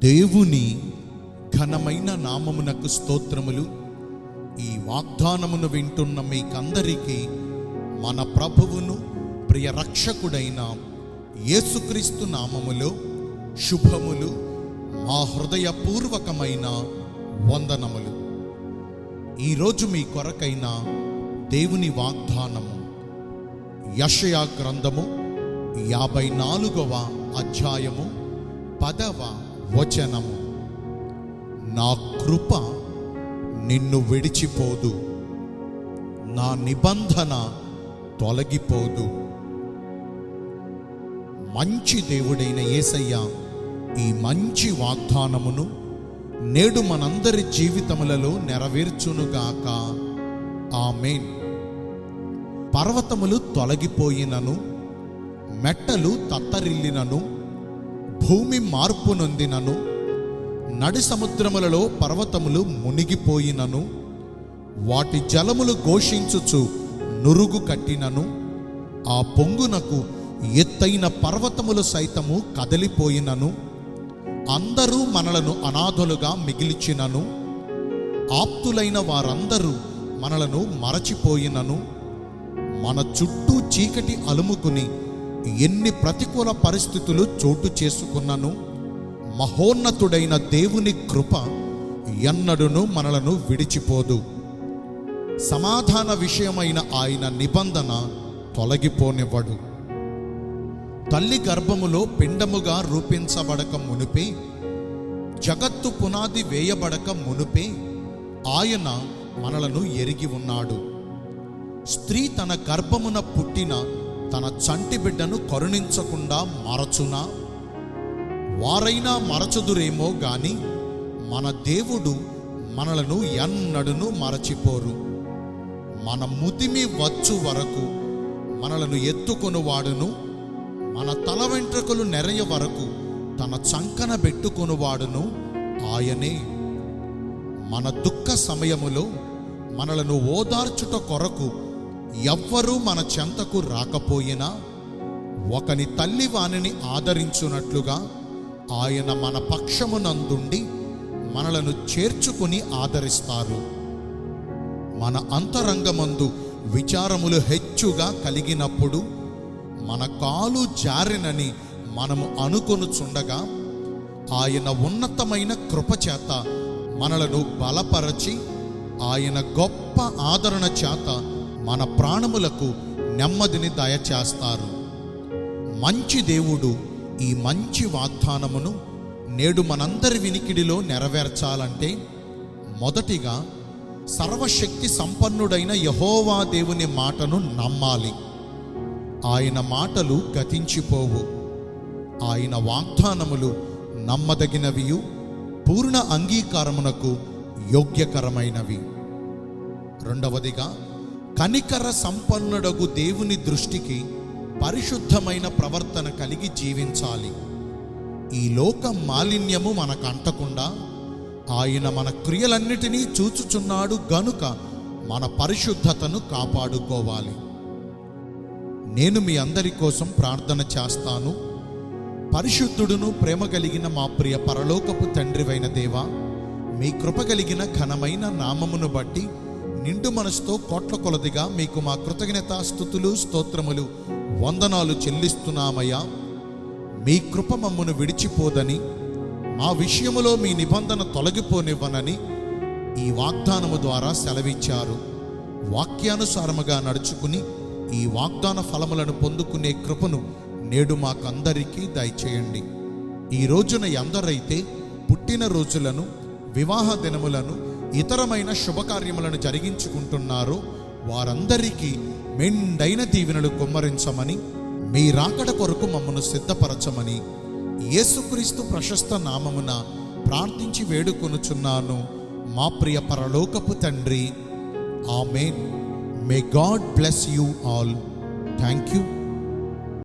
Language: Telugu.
దేవుని ఘనమైన నామమునకు స్తోత్రములు. ఈ వాగ్దానమును వింటున్న మీకందరికీ మన ప్రభువును ప్రియ రక్షకుడైన యేసుక్రీస్తు నామములో శుభములు, మా హృదయపూర్వకమైన వందనములు. ఈరోజు మీ కొరకైన దేవుని వాగ్దానము యెషయా గ్రంథము 54వ అధ్యాయము 10వ వచనము. నా కృప నిన్ను విడిచిపోదు, నా నిబంధన తొలగిపోదు. మంచి దేవుడైన యేసయ్య ఈ మంచి వాగ్దానమును నేడు మనందరి జీవితములలో నెరవేర్చునుగాక. ఆమేన్. పర్వతములు తొలగిపోయినను, మెట్టలు తత్తరిల్లినను, భూమి మార్పు నొందినను, నడి సముద్రములలో పర్వతములు మునిగిపోయినను, వాటి జలములు ఘోషించుచు నురుగు కట్టినను, ఆ పొంగునకు ఎత్తైన పర్వతములు సైతము కదలిపోయినను, అందరూ మనలను అనాథలుగా మిగిల్చినను, ఆప్తులైన వారందరూ మనలను మరచిపోయినను, మన చుట్టూ చీకటి అలుముకుని ఎన్ని ప్రతికూల పరిస్థితులు చోటు చేసుకున్నను, మహోన్నతుడైన దేవుని కృప ఎన్నడును మనలను విడిచిపోదు. సమాధాన విషయమైన ఆయన నిబంధన తొలగిపోనివ్వడు. తల్లి గర్భములో పిండముగా రూపించబడక మునుపే, జగత్తు పునాది వేయబడక మునుపే ఆయన మనలను ఎరిగి ఉన్నాడు. స్త్రీ తన గర్భమున పుట్టిన తన చంటి బిడ్డను కరుణించకుండా మరచునా? వారైనా మరచుదురేమో గాని మన దేవుడు మనలను ఎన్నడును మరచిపోరు. మన ముదిమి వచ్చు వరకు మనలను ఎత్తుకొనువాడును, మన తల వెంట్రుకలు నెరయ వరకు తన చంకన పెట్టుకొనువాడును ఆయనే. మన దుఃఖ సమయములో మనలను ఓదార్చుట కొరకు ఎవ్వరూ మన చెంతకు రాకపోయినా, ఒకని తల్లి వానిని ఆదరించున్నట్లుగా ఆయన మన పక్షమునందుండి మనలను చేర్చుకుని ఆదరిస్తారు. మన అంతరంగమందు విచారములు హెచ్చుగా కలిగినప్పుడు, మన కాలు జారినని మనము అనుకొనుచుండగా, ఆయన ఉన్నతమైన కృపచేత మనలను బలపరచి, ఆయన గొప్ప ఆదరణ చేత మన ప్రాణములకు నెమ్మదిని దయచేస్తారు. మంచి దేవుడు ఈ మంచి వాగ్దానమును నేడు మనందరి వినికిడిలో నెరవేర్చాలంటే, మొదటిగా సర్వశక్తి సంపన్నుడైన యెహోవా దేవుని మాటను నమ్మాలి. ఆయన మాటలు గతించిపోవు. ఆయన వాగ్దానములు నమ్మదగినవియు, పూర్ణ అంగీకారమునకు యోగ్యకరమైనవి. రెండవదిగా, కనికర సంపన్నుడగు దేవుని దృష్టికి పరిశుద్ధమైన ప్రవర్తన కలిగి జీవించాలి. ఈ లోక మాలిన్యము మనకు అంటకుండా ఆయన మన క్రియలన్నిటినీ చూచుచున్నాడు గనుక మన పరిశుద్ధతను కాపాడుకోవాలి. నేను మీ అందరి కోసం ప్రార్థన చేస్తాను. పరిశుద్ధుడును ప్రేమ కలిగిన మా ప్రియ పరలోకపు తండ్రివైన దేవా, మీ కృప కలిగిన ఘనమైన నామమును బట్టి నిండు మనసుతో కోట్ల కొలదిగా మీకు మా కృతజ్ఞతా స్తుతులు, స్తోత్రములు, వందనాలు చెల్లిస్తున్నామయ్యా. మీ కృప మమ్మను విడిచిపోదని, మా విషయములో మీ నిబంధన తొలగిపోనివ్వనని ఈ వాగ్దానము ద్వారా సెలవిచ్చారు. వాక్యానుసారముగా నడుచుకుని ఈ వాగ్దాన ఫలములను పొందుకునే కృపను నేడు మాకందరికీ దయచేయండి. ఈ రోజున ఎందరైతే పుట్టిన రోజులను, వివాహ దినములను, ఇతరమైన శుభకార్యములను జరిగించుకుంటున్నారో వారందరికీ మెండైన దీవెనలు కుమ్మరించమని, మీ రాకడ కొరకు మమ్మను సిద్ధపరచమని యేసుక్రీస్తు ప్రశస్త నామమున ప్రార్థించి వేడుకొనుచున్నాను మా ప్రియ పరలోకపు తండ్రి. Amen. May God bless you all. Thank you.